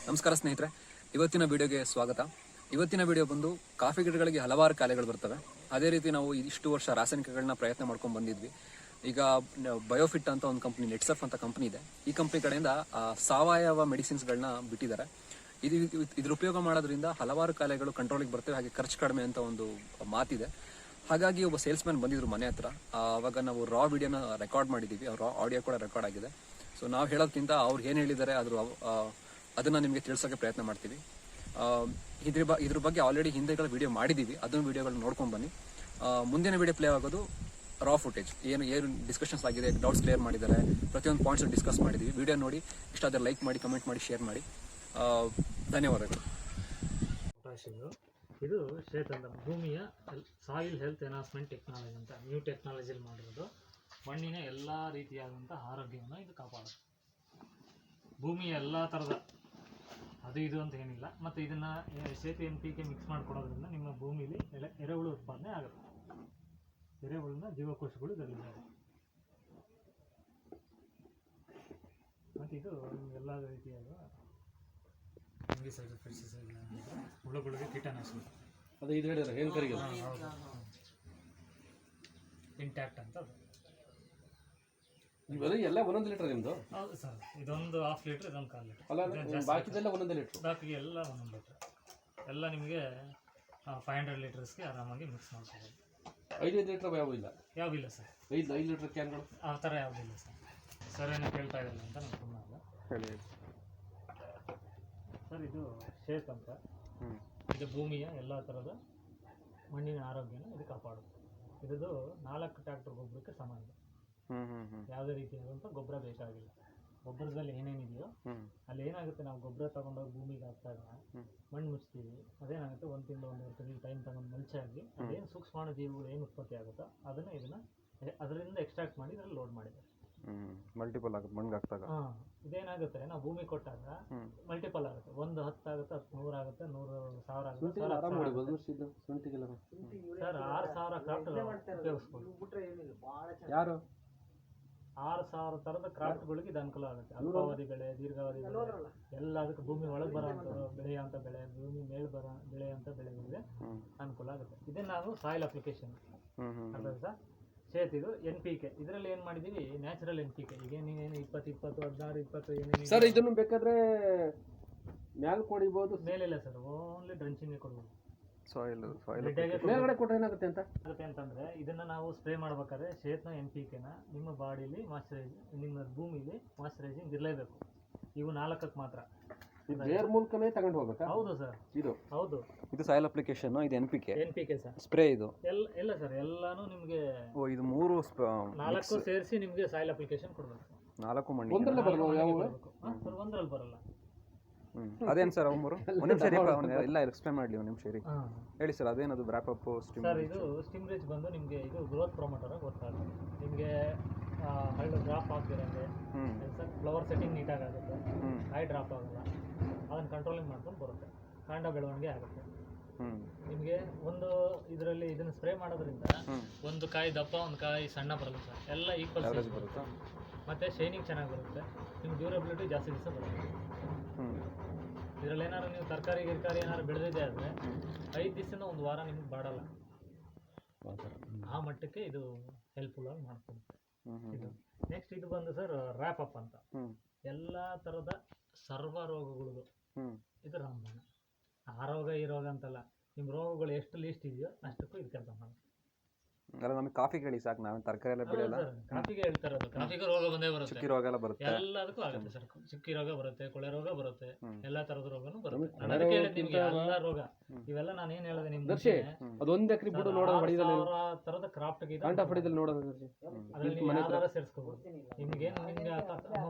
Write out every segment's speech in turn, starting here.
ನಮಸ್ಕಾರ ಸ್ನೇಹಿತರೆ, ಇವತ್ತಿನ ವಿಡಿಯೋಗೆ ಸ್ವಾಗತ. ಇವತ್ತಿನ ವಿಡಿಯೋ ಬಂದು ಕಾಫಿ ಗಿಡಗಳಿಗೆ ಹಲವಾರು ಕಾಯಿಲೆಗಳು ಬರ್ತವೆ. ಅದೇ ರೀತಿ ನಾವು ಇಷ್ಟು ವರ್ಷ ರಾಸಾಯನಿಕಗಳನ್ನ ಪ್ರಯತ್ನ ಮಾಡ್ಕೊಂಡು ಬಂದಿದ್ವಿ. ಈಗ ಬಯೋಫಿಟ್ ಅಂತ ಒಂದು ಕಂಪ್ನಿ, ನೆಟ್ಸರ್ಫ್ ಅಂತ ಕಂಪ್ನಿ ಇದೆ. ಈ ಕಂಪ್ನಿ ಕಡೆಯಿಂದ ಸಾವಯವ ಮೆಡಿಸಿನ್ಸ್ಗಳನ್ನ ಬಿಟ್ಟಿದ್ದಾರೆ. ಇದ್ರ ಉಪಯೋಗ ಮಾಡೋದ್ರಿಂದ ಹಲವಾರು ಕಾಯಿಲೆಗಳು ಕಂಟ್ರೋಲಿಗೆ ಬರ್ತವೆ, ಹಾಗೆ ಖರ್ಚು ಕಡಿಮೆ ಅಂತ ಒಂದು ಮಾತಿದೆ. ಹಾಗಾಗಿ ಒಬ್ಬ ಸೇಲ್ಸ್ ಮ್ಯಾನ್ ಬಂದಿದ್ರು ಮನೆ ಹತ್ರ. ಅವಾಗ ನಾವು ರಾ ವಿಡಿಯೋನ ರೆಕಾರ್ಡ್ ಮಾಡಿದ್ದೀವಿ, ರಾ ಆಡಿಯೋ ಕೂಡ ರೆಕಾರ್ಡ್ ಆಗಿದೆ. ಸೊ ನಾವು ಹೇಳೋದ್ಕಿಂತ ಅವ್ರು ಏನು ಹೇಳಿದ್ದಾರೆ ಅದನ್ನ ನಿಮಗೆ ತಿಳಿಸೋಕೆ ಪ್ರಯತ್ನ ಮಾಡ್ತೀವಿ. ಇದ್ರ ಬಗ್ಗೆ ಆಲ್ರೆಡಿ ಹಿಂದೆಗಳ ವಿಡಿಯೋ ಮಾಡಿದ್ದೀವಿ, ಅದನ್ನ ವಿಡಿಯೋಗಳನ್ನ ನೋಡ್ಕೊಂಡು ಬನ್ನಿ. ಮುಂದಿನ ವಿಡಿಯೋ ಪ್ಲೇ ಆಗೋದು ರಾ ಫುಟೇಜ್, ಏನು ಡಿಸ್ಕಷನ್ಸ್ ಆಗಿದೆ, ಡೌಟ್ಸ್ ಕ್ಲಿಯರ್ ಮಾಡಿದ್ದಾರೆ, ಪ್ರತಿಯೊಂದು ಪಾಯಿಂಟ್ಸ್ ಡಿಸ್ಕಸ್ ಮಾಡಿದ್ದೀವಿ. ವಿಡಿಯೋ ನೋಡಿ ಇಷ್ಟ ಆದರೆ ಲೈಕ್ ಮಾಡಿ, ಕಮೆಂಟ್ ಮಾಡಿ, ಶೇರ್ ಮಾಡಿ. ಧನ್ಯವಾದಗಳು. ಇದು ಶ್ವೇತ ಅಂತ ಭೂಮಿಯ ಸಾಯಿಲ್ ಹೆಲ್ತ್ ಎನ್ಹಾನ್ಸ್ಮೆಂಟ್ ಟೆಕ್ನಾಲಜಿ ಅಂತ ನ್ಯೂ ಟೆಕ್ನಾಲಜಿಯಲ್ಲಿ ಮಾಡಿರೋದು. ಮಣ್ಣಿನ ಎಲ್ಲ ರೀತಿಯಾದಂಥ ಆರೋಗ್ಯವನ್ನು ಇದು ಕಾಪಾಡುತ್ತೆ. ಭೂಮಿಯ ಎಲ್ಲ ಥರದ ಅದು ಇದು ಅಂತ ಏನಿಲ್ಲ. ಮತ್ತು ಇದನ್ನು ಸೇತು NPK ಮಿಕ್ಸ್ ಮಾಡಿಕೊಡೋದ್ರಿಂದ ನಿಮ್ಮ ಭೂಮಿಲಿ ಎರೆಹುಳು ಉತ್ಪಾದನೆ ಆಗುತ್ತೆ. ಎರೆಹುಳಿನ ಜೀವಕೋಶಗಳು ಇದರಲ್ಲಿದ್ದಾವೆ. ಮತ್ತು ಇದು ಎಲ್ಲ ರೀತಿಯಾದ ಹುಳುಗಳಿಗೆ ಕೀಟನಾಶಕ ಅದು ಇದು ಹೇಳಿದ್ರೆ ಏನು ಕರಿಗ ಇಂಟ್ಯಾಕ್ಟ್ ಅಂತ ಅದು. ಇವೆಲ್ಲ ಎಲ್ಲ 1 ಲೀಟರ್ ನಿಮ್ಮದು? ಹೌದು ಸರ್, ಇದೊಂದು 1/2 ಲೀಟ್ರ್, ಇದೊಂದು 1/4 ಲೀಟ್ರ್. ಅಲ್ಲ, ಬಾಕಿದೆಲ್ಲ 1 ಲೀಟ್ರ್? ಬಾಕಿ ಎಲ್ಲ 1 ಲೀಟ್ರ್. ಎಲ್ಲ ನಿಮಗೆ 500 ಲೀಟರ್ಸ್ಗೆ ಆರಾಮಾಗಿ ಮಿಕ್ಸ್ ಮಾಡ್ಕೋಬೋದು. 5 ಲೀಟ್ರ್ ಯಾವಿಲ್ಲ? ಯಾವಿಲ್ಲ ಸರ್, 5 ಲೀಟ್ರ್ ಕ್ಯಾನ್ಗಳು ಆ ಥರ ಯಾವುದಿಲ್ಲ ಸರ್. ಸರ್ ಏನೋ ಕೇಳ್ತಾ ಇರಲ್ಲ ಅಂತ ನಾನು ಸುಮ್ಮನೆ ಹೇಳಿ ಸರ್. ಇದು ಶೇಪ್ ಅಂತ, ಇದು ಭೂಮಿಯ ಎಲ್ಲ ಥರದ ಮಣ್ಣಿನ ಆರೋಗ್ಯನ ಇದು ಕಾಪಾಡುತ್ತೆ. ಇದು 4 ಟ್ರ್ಯಾಕ್ಟರ್ ಗೊಬ್ಬರಕ್ಕೆ ಸಮಾನ. ಯಾವುದೇ ರೀತಿಯಾದಂಥ ಗೊಬ್ಬರ ಬೇಕಾಗಿಲ್ಲ. ಗೊಬ್ಬರದಲ್ಲಿ ಏನೇನಿದೆಯೋ ಅಲ್ಲಿ ಏನಾಗುತ್ತೆ, ನಾವು ಗೊಬ್ಬರ ತೊಗೊಂಡೋಗಿ ಭೂಮಿಗೆ ಹಾಕಿದಾಗ ಮಣ್ಣು ಮುಚ್ತೀವಿ. ಅದೇನಾಗುತ್ತೆ, 1 ತಿಂಗಳು 1.5 ತಿಂಗಳು ಟೈಮ್ ತಗೊಂಡು ಮಲ್ಚಾಗಿ ಅದೇನು ಸೂಕ್ಷ್ಮಾಣು ಜೀವಿಗಳು ಏನು ಉತ್ಪತ್ತಿ ಆಗುತ್ತೋ ಇದನ್ನು ಅದರಿಂದ ಎಕ್ಸ್ಟ್ರಾಕ್ಟ್ ಮಾಡಿ ಇದರಲ್ಲಿ ಲೋಡ್ ಮಾಡಿದ್ದಾರೆ. ಮಲ್ಟಿಪಲ್ ಆಗುತ್ತೆ ಮಣ್ಣಿಗೆ ಹಾಕಿದಾಗ. ಇದೇನಾಗುತ್ತೆ, ನಾವು ಭೂಮಿ ಕೊಟ್ಟಾಗ ಮಲ್ಟಿಪಲ್ ಆಗುತ್ತೆ. 1 10 ಆಗುತ್ತೆ, 10 100 ಆಗುತ್ತೆ, 100,000 ಆಗುತ್ತೆ. ಸರ್ 6,000 ಕ್ರಾಫ್ಟ್ ಉಪಯೋಗಿಸ್ಬೋದು. ಯಾರು 6,000 ಥರದ ಕ್ರಾಫ್ಟ್ಗಳಿಗೆ ಇದು ಅನುಕೂಲ ಆಗುತ್ತೆ. ಅಲ್ಪಾವಧಿ ಬೆಳೆ, ದೀರ್ಘಾವಧಿ ಬೆಳೆ, ಎಲ್ಲದಕ್ಕೆ ಭೂಮಿ ಒಳಗೆ ಬರೋಂಥದ್ದು ಬೆಳೆಯೋಂಥ ಬೆಳೆ, ಭೂಮಿ ಮೇಲೆ ಬೆಳೆಯೋಂಥ ಬೆಳೆಗಳಿಗೆ ಅನುಕೂಲ ಆಗುತ್ತೆ. ಇದನ್ನು ನಾವು ಸಾಯಿಲ್ ಅಪ್ಲಿಕೇಶನ್ ಅರ್ಥ ಸರ್. ಇದು NPK. ಇದರಲ್ಲಿ ಏನು ಮಾಡಿದ್ದೀವಿ, ನ್ಯಾಚುರಲ್ NPK. ಈಗ ನೀವೇನು 20 16 20 ಏನೇನು ಸರ್ ಇದನ್ನು ಬೇಕಾದ್ರೆ ಮ್ಯಾಲ್ ಕೊಡಿಬೋದು? ಮೇಲಿಲ್ಲ ಸರ್, ಓನ್ಲಿ ಡ್ರಂಚಿಂಗ್ ಕೊಡ್ಬೋದು. ಸಾಯಿಲ್ ಮೇಲ್ಗಡೆ ಕೊಟ್ಟರೆ ಏನಾಗುತ್ತೆ ಅಂತಂದ್ರೆ ಇದನ್ನ ನಾವು ಸ್ಪ್ರೇ ಮಾಡ್ಬೇಕಾದ್ರೆ ಶೇತ್ನ NPKನ ನಿಮ್ಮ ಬಾಡಿಲಿ ನಿಮ್ಮ ಭೂಮಿಲಿ ಮಾಯ್ಚರೈಸಿಂಗ್ ಇರಲೇಬೇಕು. ಇವು 4ಕ್ಕೆ ಮಾತ್ರ. ಬೇರ್ ಮೂಲಕನೇ ತಗೊಂಡು ಹೋಗ್ಬೇಕಾ? ಹೌದು ಸರ್, ಹೌದು. ಇದು ಸಾಯಿಲ್ ಅಪ್ಲಿಕೇಶನ್, ಇದು NPK ಸರ್. ಸ್ಪ್ರೇ ಇದು ಎಲ್ಲ ಸರ್, ಎಲ್ಲಾನು ನಿಮಗೆ ಇದು 3 4 ಸೇರಿಸಿ ನಿಮಗೆ ಸಾಯಿಲ್ ಅಪ್ಲಿಕೇಶನ್ ಕೊಡಬೇಕು. 4 ಮಣ್ಣಿಗೆ ಒಂದರಲ್ಲೇ ಬರಲ್ಲ? ಸರ್ ಒಂದರಲ್ಲಿ ಬರಲ್ಲ. ಅದೇನು ಸರ್ ಅವ್ರು ಒಂದು ನಿಮಿಷ ಎಲ್ಲ ಎಕ್ಸ್ಪ್ಲೇನ್ ಮಾಡಲಿ, ಒಂದು ನಿಮಿಷ ಹೇಳಿ ಸರ್. ಅದೇನದು ವ್ರಾಪ್ ಅಪ್ ಸರ್? ಇದು ಸ್ಟಿಮ್ ರಿಚ್ ಬಂದು ನಿಮಗೆ ಇದು ಗ್ರೋತ್ ಪ್ರಮೋಟರ್ ಗೊತ್ತಾಗುತ್ತೆ. ನಿಮಗೆ ಹಳ್ಳು ಡ್ರಾಪ್ ಆಗ್ತಿರಂಗೆ ಸರ್, ಫ್ಲವರ್ ಸೆಟ್ಟಿಂಗ್ ನೀಟಾಗಿ ಆಗುತ್ತೆ, ಹೈ ಡ್ರಾಪ್ ಆಗಲ್ಲ. ಅದನ್ನು ಕಂಟ್ರೋಲಿಂಗ್ ಮಾಡ್ಕೊಂಡು ಬರುತ್ತೆ, ಕಾಂಡ ಬೆಳವಣಿಗೆ ಆಗುತ್ತೆ. ನಿಮಗೆ ಒಂದು ಇದರಲ್ಲಿ ಇದನ್ನು ಸ್ಪ್ರೇ ಮಾಡೋದ್ರಿಂದ ಒಂದು ಕಾಯಿ ದಪ್ಪ, ಒಂದು ಕಾಯಿ ಸಣ್ಣ ಬರಲ್ಲ ಸರ್. ಎಲ್ಲ ಈಕ್ವಲ್ ಸೈಜ್ ಬರುತ್ತೆ. ಮತ್ತು ಶೈನಿಂಗ್ ಚೆನ್ನಾಗಿ ಬರುತ್ತೆ. ನಿಮ್ಗೆ ಡ್ಯೂರಬಿಲಿಟಿ ಜಾಸ್ತಿ ದಿವಸ ಬರುತ್ತೆ. ಇದರಲ್ಲಿ ಏನಾದ್ರು ನೀವು ತರಕಾರಿ ಏನಾದ್ರು ಬೆಳೆದಿದೆ ಆದರೆ 5 ದಿವಸದಿಂದ 1 ವಾರ ನಿಮ್ಗೆ ಬಾಡಲ್ಲ. ಆ ಮಟ್ಟಕ್ಕೆ ಇದು ಹೆಲ್ಪ್ಫುಲ್ ಆಗಿ ಮಾಡ್ಕೊಡುತ್ತೆ. ಇದು ನೆಕ್ಸ್ಟ್ ಇದು ಬಂದು ಸರ್ ರ್ಯಾಪ್ ಅಪ್ ಅಂತ. ಎಲ್ಲ ಥರದ ಸರ್ವ ರೋಗಗಳಿಗೂ ಇದು ರಾಮಬಾಣ. ಆ ರೋಗ ಈ ರೋಗ ಅಂತಲ್ಲ, ನಿಮ್ಮ ರೋಗಗಳು ಎಷ್ಟು ಲೀಸ್ಟ್ ಇದೆಯೋ ಅಷ್ಟಕ್ಕೂ ಇದು ಕೆಲಸ ಮಾಡುತ್ತೆ. ಅಲ್ಲ, ನಮಗೆ ಕಾಫಿ ಕೇಳಿ ಸಾಕು, ನಾವೇನು ತರಕಾರಿ ಎಲ್ಲ ಬೆಳೆಯಲ್ಲ. ಕಾಫಿಗೆ ಹೇಳ್ತಾ ಇರೋದು, ಕಾಫಿಗೆ ರೋಗ ಬಂದೇ ಬರುತ್ತೆ, ಚುಕ್ಕಿ ರೋಗ ಎಲ್ಲ ಬರುತ್ತೆ, ಎಲ್ಲದಕ್ಕೂ ಆಗುತ್ತೆ ಸರ್. ಚುಕ್ಕಿ ರೋಗ ಬರುತ್ತೆ, ಕೊಳೆ ರೋಗ ಬರುತ್ತೆ, ಎಲ್ಲಾ ತರದ ರೋಗನೂ ಬರುತ್ತೆ. ನಾನು ಹೇಳಿದ್ ನಿಮ್ಗೆ ಎಲ್ಲ ರೋಗ ಇವೆಲ್ಲ ನಾನು ಏನ್ ಹೇಳಿದೆ ನಿಮ್ಗೆ, ಅದೊಂದು ಎಕರೆ ಬಿಡು ನೋಡೋದು, 6,000 ತರದ ಕ್ರಾಫ್ಟ್ ನೋಡೋದು, ಅದರಲ್ಲಿ ಸೇರಿಸ್ಕೋಬಹುದು. ನಿಮ್ಗೆ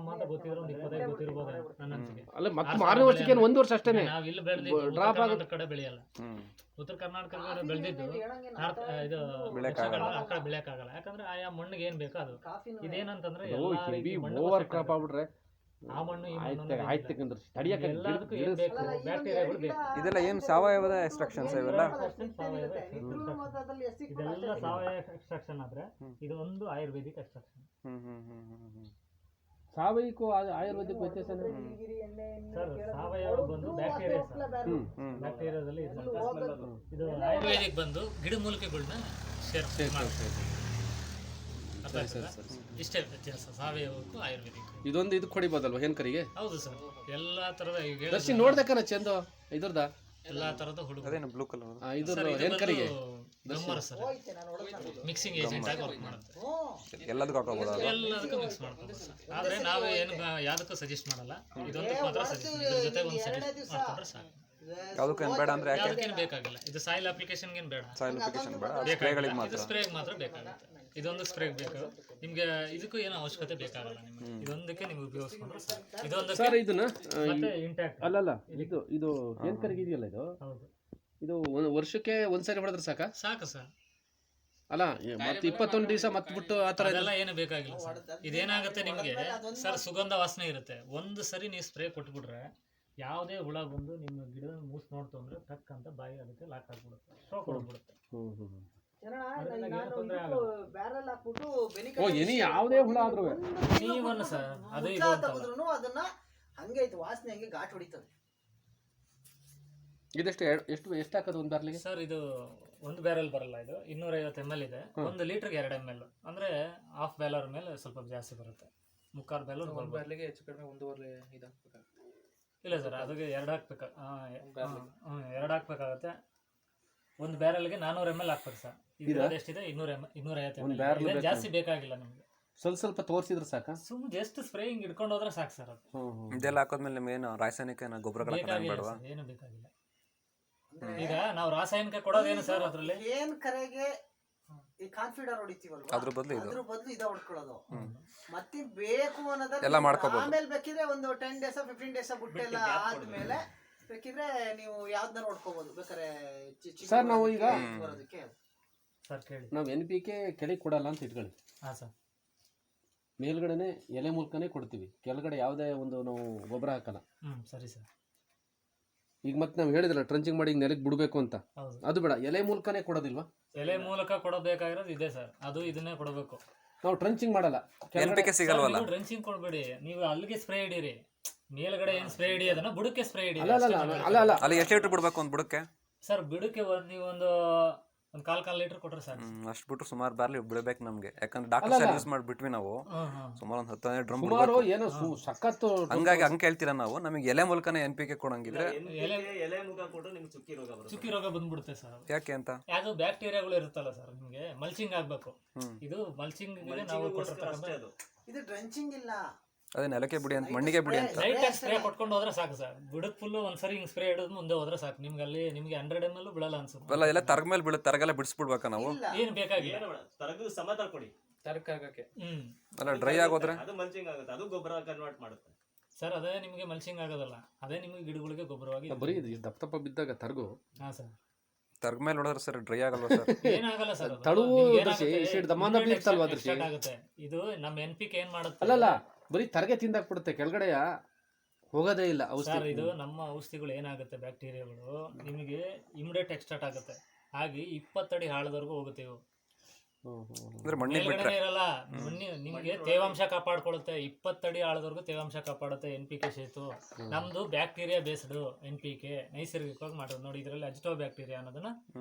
ಮಾತ್ರ ಗೊತ್ತಿರೋ ಒಂದು 25 ಗೊತ್ತಿರ್ಬೋದು ನನ್ನ ಅನ್ಸಿಕೆ. ಅಲ್ಲ, ಮತ್ತೆ 6ನೇ ವರ್ಷಕ್ಕೆ 1 ವರ್ಷ ಅಷ್ಟೇ ನಾವು ಇಲ್ಲಿ ಬೆಳೆದಿದ್ದು ಡ್ರಾಪ್ ಆಗೋ ಕಡೆ ಬೆಳೆಯಲ್ಲ. ಉತ್ತರ ಕರ್ನಾಟಕ ಬೆಳೆದಿದ್ದು ಇದು ಆ ಕಡೆ ಬೆಳೆಯಕ್ಕಾಗಲ್ಲ. ಯಾಕಂದ್ರೆ ಆಯಾ ಮಣ್ಣಿಗೆ ಏನ್ ಬೇಕೋ ಅದು. ಇದೇನಂತಂದ್ರೆ ಆ ಮಣ್ಣು ಈ ಮಣ್ಣು ಬ್ಯಾಕ್ಟೀರಿಯಾಗಳು ಬೇಕು. ಇದೆಲ್ಲ ಏನು ಸಾವಯವದ ಎಕ್ಸ್ಟ್ರಾಕ್ಷನ್ಸ್ ಇವೆಲ್ಲ? ಇದೆಲ್ಲ ಸಾವಯವ ಎಕ್ಸ್ಟ್ರಾಕ್ಷನ್ ಆದ್ರೆ ಇದು ಒಂದು ಆಯುರ್ವೇದಿಕ್ ಎಕ್ಸ್ಟ್ರಾಕ್ಷನ್. ಸಾವಯವಿಕ ಆಯುರ್ವೇದಿಕ್ ವ್ಯತ್ಯಾಸ ಸರ್ ಸಾವಯವ ಬಂದು ಬ್ಯಾಕ್ಟೀರಿಯಾ ಬ್ಯಾಕ್ಟೀರಿಯಾದಲ್ಲಿ ಇದು ಆಯುರ್ವೇದಿಕ್ ಬಂದು ಗಿಡಮೂಲಿಕೆಗಳನ್ನ ಇಷ್ಟೇ ವ್ಯತ್ಯಾಸ ಸಾವಯವಕ್ಕೂ ಆಯುರ್ವೇದಿಕ್. ಇದೊಂದು ಇದು ಕೊಡಿಬೋದಲ್ವಾ ಹೆಣ್ಕರಿಗೆ? ಹೌದು ಸರ್, ಎಲ್ಲ ತರದ ಈಗ ದರ್ಶಿ ನೋಡ್ದಕ್ಕನ ಚಂದ ಇದ್ರದ ಎಲ್ಲಾ ತರದ ಹುಡುಗ ಬ್ಲೂ ಕಲರ್ ಇದ್ರ ಹೆಣ್ಕರಿಗೆ ಗಮ್ಮರ್ ಸರ್ ಮಿಕ್ಸಿಂಗ್ ಏಜೆಂಟ್ ಆಗಿ ವರ್ಕ್ ಮಾಡುತ್ತೆ. ಎಲ್ಲದಕ್ಕೂ ಹಾಕೋಬಹುದು, ಎಲ್ಲದಕ್ಕೂ ಮಿಕ್ಸ್ ಮಾಡ್ಕೊಂಡು ಆದ್ರೆ ನಾವು ಏನು ಯಾವ್ದಕ್ಕೂ ಸಜೆಸ್ಟ್ ಮಾಡಲ್ಲ, ಇದೊಂದಕ್ಕೆ ಮಾತ್ರ ಸಜೆಸ್ಟ್. ಇದ್ರ ಜೊತೆ ಒಂದು ಸಜೆಸ್ಟ್ ಮಾಡ್ಕೊಂಡ್ರೆ ಸಾಕು. ಯಾವುದಕ್ಕೇನು ಬೇಡ ಅಂದ್ರೆ ಯಾಕೆ? ಯಾವ್ದಕ್ಕೇನು ಬೇಕಾಗಿಲ್ಲ. ಇದು ಸಾಯಿಲ್ ಅಪ್ಲಿಕೇಶನ್ಗೆ ಏನು ಬೇಡ, ಸಾಯಿಲ್ ಅಪ್ಲಿಕೇಶನ್ ಬೇಡ, ಬೇಕಾಗಿಲ್ಲ. ಇದು ಸ್ಪ್ರೇಗೆ ಮಾತ್ರ ಬೇಕಾಗುತ್ತೆ. ಇದೊಂದು ಸ್ಪ್ರೇಗೆ ಬೇಕು ನಿಮ್ಗೆ, ಇದಕ್ಕೂ ಏನೋ ಅವಶ್ಯಕತೆ ಬೇಕಾಗಲ್ಲ ನಿಮ್ಗೆ. ಇದೊಂದಕ್ಕೆ ನೀವು ಉಪಯೋಗಿಸ್ಕೊಂಡ್ರೆ ಸಾಕು. ಇದೊಂದಕ್ಕೆ ಸರ್ ಇದನ್ನ ಮತ್ತೆ ಇಂಟ್ಯಾಕ್ಟ್ ಅಲ್ಲಲ್ಲ ಇದು ಹೆಣ್ಕರಿಗೆ ಇದೆಯಲ್ಲ ಹೌದು, ಇದು ವರ್ಷಕ್ಕೆ ಒಂದ್ಸರಿ ಹೊಡೆದ್ರೆ ಸಾಕ? ಸಾಕು ಸರ್. ಅಲ್ಲ ಮತ್ತೆ 21 ದಿವಸ ಮತ್ತೆ ಬಿಟ್ಟು ಆತರ ಅದೆಲ್ಲ ಏನು ಬೇಕಾಗಿಲ್ಲ ಸರ್. ಇದೇನಾಗುತ್ತೆ ನಿಮ್ಗೆ ಸರ್, ಸುಗಂಧ ವಾಸನೆ ಇರುತ್ತೆ. ಒಂದು ಸರಿ ನೀವು ಸ್ಪ್ರೇ ಕೊಟ್ಬಿಟ್ರೆ ಯಾವುದೇ ಹುಳ ಬಂದು ನಿಮ್ಮ ಗಿಡದ ಮೂಸ್ ನೋಡ್ತು ಅಂದ್ರೆ ಟಕ್ ಅಂತ ಬಾಯಿ ಅದಕ್ಕೆ ಲಾಕ್ ಆಗ್ಬಿಡುತ್ತೆ, ಸ್ಟ್ರೋಕ್ ಹೊಡ್ಬಿಡುತ್ತೆ. ಎನಿ ಯಾವುದೇ ಹುಳ ಆದ್ರೂ ನೀವನ್ನ ಸರ್ ಅದು ಇದು ಅಂತಲ್ಲ. ಅದನ್ನ ಹಂಗೆ ಐತೆ ವಾಸನೆ, ಹಂಗೆ ಘಾಟ್ ಹೊಡಿತದೆ. ಇದೆಷ್ಟು ಎಷ್ಟು ಹಾಕೋದು ಒಂದು ಬ್ಯಾರ್ಲಿಗೆ? ಸರ್ ಇದು ಒಂದು ಬ್ಯಾರಲ್ ಬರಲ್ಲ, ಇದು 250 ml ಇದೆ. 1 ಲೀಟರ್ಗೆ 2 ml ಅಂದ್ರೆ ಹಾಫ್ ಬ್ಯಾಲರ್ ಮೇಲೆ ಸ್ವಲ್ಪ ಜಾಸ್ತಿ ಬರುತ್ತೆ. ಮುಕ್ಕಾಲು ಬ್ಯಾಲರ್ ಬ್ಯಾರ್ಲಿಗೆ ಹೆಚ್ಚು ಕಡಿಮೆ 1.5 ಇದು ಹಾಕ್ಬೇಕಾಗುತ್ತೆ. ಇಲ್ಲ ಸರ್, ಅದಕ್ಕೆ 2 ಹಾಕ್ಬೇಕು. 2 ಹಾಕ್ಬೇಕಾಗತ್ತೆ. ಒಂದು ಬ್ಯಾರಲ್ಗೆ 400 ml ಹಾಕ್ಬೇಕು ಸರ್. ಇದು ಎಷ್ಟಿದೆ? 250 ml. ಜಾಸ್ತಿ ಬೇಕಾಗಿಲ್ಲ ನಿಮ್ಗೆ. ಸ್ವಲ್ಪ ತೋರಿಸಿದ್ರೆ ಸಾಕ? ಸುಮ್ಮನೆ ಜಸ್ಟ್ ಸ್ಪ್ರೇಯಿಂಗ್ ಇಟ್ಕೊಂಡು ಹೋದ್ರೆ ಸಾಕು ಸರ್. ಅದು ಇದೆಲ್ಲ ಹಾಕೋದ್ಮೇಲೆ ನಿಮ್ಗೆ ಏನು ರಾಸಾಯನಿಕ ಗೊಬ್ಬರಗಳ ಬೇಡವಾ? ಏನು ಬೇಕಾಗಿಲ್ಲ. ಈಗ ನಾವು ರಾಸಾಯನಿಕ ಕೊಡೋದೇನು ಸರ್ ಅದರಲ್ಲಿ? ಏನ್ ಕರೆಗೆ ಈ ಕಾನ್ಫಿಡರ್ ಹೊಡಿತೀವಲ್ವಾ, ಅದ್ರ ಬದಲು ಇದ ಹೊಡ್ಕೊಳ್ಳೋದು. ಮತ್ತೆ ಬೇಕು ಅನ್ನೋದನ್ನ ಎಲ್ಲ ಮಾಡ್ಕೋಬಹುದು. ಆಮೇಲೆ ಬೇಕಿದ್ರೆ ಒಂದು 10 days 15 days ಬಿಟ್ಟೆಲ್ಲ ಆದ್ಮೇಲೆ ಬೇಕಿದ್ರೆ ನೀವು ಯಾವ್ದನ್ನ ಹೊಡ್ಕೋಬಹುದು ಬೇಕಾದ್ರೆ. ಸರ್ ನಾವು ಈಗ ಬರೋದಕ್ಕೆ ಸರ್ ಕೇಳಿ, ನಾವು NPK ಕೆಳಗೆ ಕೊಡಲ್ಲ ಅಂತ ಇಟ್ಕೊಳ್ಳಿ. ಹಾಂ ಸರ್. ಮೇಲ್ಗಡೆನೆ ಎಲೆ ಮೂಲಕನೇ ಕೊಡ್ತೀವಿ, ಕೆಳಗಡೆ ಯಾವುದೇ ಒಂದು ನಾವು ಗೊಬ್ಬರ ಹಾಕಲ್ಲ. ಸರಿ ಸರ್. ಈಗ ಮತ್ತೆ ನಾವು ಹೇಳಿದ್ರಲ್ಲ ಟ್ರಂಚಿಂಗ್ ಮಾಡಿ ನೆಲಕ್ಕೆ ಬಿಡಬೇಕು ಅಂತ, ಹೌದು. ಅದು ಬೇಡ, ಎಲೆ ಮೂಲಕನೇ ಕೊಡೋದಿಲ್ವಾ? ಎಲೆ ಮೂಲಕ ಕೊಡಬೇಕಾಗಿರೋದು ಇದೆ ಸರ್, ಅದು ಇದನ್ನೇ ಕೊಡಬೇಕು. ನಾವು ಟ್ರಂಚಿಂಗ್ ಮಾಡಲ್ಲ, NPK ಸಿಗಲ್ವಲ್ಲ? ಡ್ರೆಂಚಿಂಗ್ ಕೊಡ್ಬೇಡಿ, ನೀವು ಅಲ್ಲಿಗೆ ಸ್ಪ್ರೇ ಹಿಡೀರಿ. ಮೇಲ್ಗಡೆ ಏನ್ ಸ್ಪ್ರೇ ಹಿಡಿಯೋದನ್ನ ಬುಡಕ್ಕೆ ಸ್ಪ್ರೇ ಹಿಡಿ. ಅಲ್ಲ ಅಲ್ಲಿ ಎಷ್ಟು ಲೀಟರ್ ಬಿಡ್ಬೇಕು ಒಂದು ಬುಡಕ್ಕೆ? ಸರ್ ಬಿಡಕ್ಕೆ ನೀವು ಒಂದು 1.5 ಲೀಟರ್ ಕೊಟ್ರೆ ಸಾಕು. ಅಷ್ಟು ಬಿಟ್ಟು ಸುಮಾರು ಬಾರ್ಲಿ ಬಿಡಬೇಕು ನಮ್ಗೆ, ಯಾಕಂದ್ರೆ ಡಾಕ್ಟರ್ ಯೂಸ್ ಮಾಡಿಬಿಟ್ವಿ ನಾವು ಸುಮಾರು ಒಂದು 10 ಡ್ರಮ್. ಏನೋ ಸಖತ್ತು ಹಂಗಾಗಿ ಹಂಗೆ ಕೇಳ್ತೀರಾ ನಾವು, ನಮಗೆ ಎಲೆ ಮೂಲಕನೇ NPK ಕೊಡಂಗಿದ್ರೆ ಎಲೆ ಮುಖ ಕೊಟ್ಟು ನಿಮ್ಗೆ ಚುಕ್ಕಿ ರೋಗ ಬಂದ್ಬಿಡುತ್ತೆ ಸರ್. ಯಾಕೆ ಅಂತ? ಯಾವ್ದು ಬ್ಯಾಕ್ಟೀರಿಯಾಗಳು ಇರುತ್ತಲ್ಲ ಸರ್, ನಿಮ್ಗೆ ಮಲ್ಚಿಂಗ್ ಆಗ್ಬೇಕು. ಇದು ಮಲ್ಚಿಂಗ್ ನಾವು ಕೊಟ್ಟಿರ್ತಕ್ಕಂಥ ಇದು ಡ್ರೆಂಚಿಂಗ್ ಇಲ್ಲ, ಅದೇ ನೆಲಕ್ಕೆ ಬಿಡಿ ಅಂತ, ಮಣ್ಣಿಗೆ ಬಿಡಿ ಅಂತ ಲೈಟ್ ಆಗಿ ಸ್ಪ್ರೇ ಕೊಟ್ಕೊಂಡು ಹೋದ್ರೆ ಸಾಕು ಸರ್. ಬುಡಕ್ ಫುಲ್ ಒಂದ್ಸರಿ ಹಿಂಗ್ ಸ್ಪ್ರೇ ಹಿಡಿದು ಮುಂದೆ ಹೋದ್ರೆ ಸಾಕು. ನಿಮ್ಗೆ ಅಲ್ಲಿ ನಿಮ್ಗೆ 100 ml ಬೀಳಲ್ಲ ಅನ್ಸುತ್ತೆ. ಅಲ್ಲ ಎಲ್ಲ ತರಗ ಮೇಲೆ ಬೀಳುತ್ತೆ, ತರಗೆಲ್ಲ ಬಿಡಿಸ್ಬಿಡ್ಬೇಕಾ ನಾವು? ಏನ್ ಬೇಕಾಗಿಲ್ಲ, ತರಗು ಸಮತಲ ಕೊಡಿ, ತರಕಾಗಕ್ಕೆ. ಅಲ್ಲ ಡ್ರೈ ಆಗೋದ್ರೆ ಅದು ಮಲ್ಚಿಂಗ್ ಆಗುತ್ತೆ, ಅದು ಗೊಬ್ಬರ ಕನ್ವರ್ಟ್ ಮಾಡುತ್ತೆ ಸರ್. ಅದೇ ನಿಮಗೆ ಮಲ್ಚಿಂಗ್ ಆಗೋದಲ್ಲ, ಅದೇ ನಿಮಗೆ ಗಿಡಗಳಿಗೆ ಗೊಬ್ಬರವಾಗಿ. ಬರೀ ದಪ್ಪ ದಪ್ಪ ಬಿದ್ದಾಗ ತರ್ಗು ಹಾ ಸರ್. ತರಗ ಮೇಲೆ ಹೊಡೆದ್ರೆ ಸರ್ ಡ್ರೈ ಆಗಲ್ವಾ ಸರ್? ಏನಾಗಲ್ಲ ಸರ್, ತಳುವು ದಮಾನ ಬೀರ್ತಲ್ವಾ ದೃಶ್ಯ ಆಗುತ್ತೆ. ಇದು ನಮ್ಮ NPK ಏನ್ ಮಾಡುತ್ತೆ? ಅಲ್ಲಲ್ಲ, ಬರೀ ತರಗೆ ತಿಂದಾಕ್ಬಿಡುತ್ತೆ, ಕೆಳಗಡೆ ಹೋಗೋದೇ ಇಲ್ಲ ಸರ್. ಇದು ನಮ್ಮ ಔಷಧಿಗಳು ಏನಾಗುತ್ತೆ, ಬ್ಯಾಕ್ಟೀರಿಯಾಗಳು ನಿಮಗೆ ಇಮಿಡಿಯೇಟ್ ಎಕ್ಸ್ಟ್ರಾಕ್ಟ್ ಆಗುತ್ತೆ, ಹಾಗೆ 20 ಅಡಿ ಆಳದವರೆಗೂ ಹೋಗುತ್ತೆ ಇವು. ಮೇಲ್ಗಡೆ ಇರಲ್ಲ, ನಿಮಗೆ ತೇವಾಂಶ ಕಾಪಾಡ್ಕೊಳ್ಳುತ್ತೆ. 20 ಅಡಿ ಆಳದವರೆಗೂ ತೇವಾಂಶ ಕಾಪಾಡುತ್ತೆ NPK ಶೇತು. ನಮ್ದು ಬ್ಯಾಕ್ಟೀರಿಯಾ ಬೇಸ್ಡ್ NPK, ನೈಸರ್ಗಿಕವಾಗಿ ಮಾಡೋದು ನೋಡಿ. ಇದರಲ್ಲಿ ಅಜಿಟೋ ಬ್ಯಾಕ್ಟೀರಿಯಾ ಅನ್ನೋದನ್ನ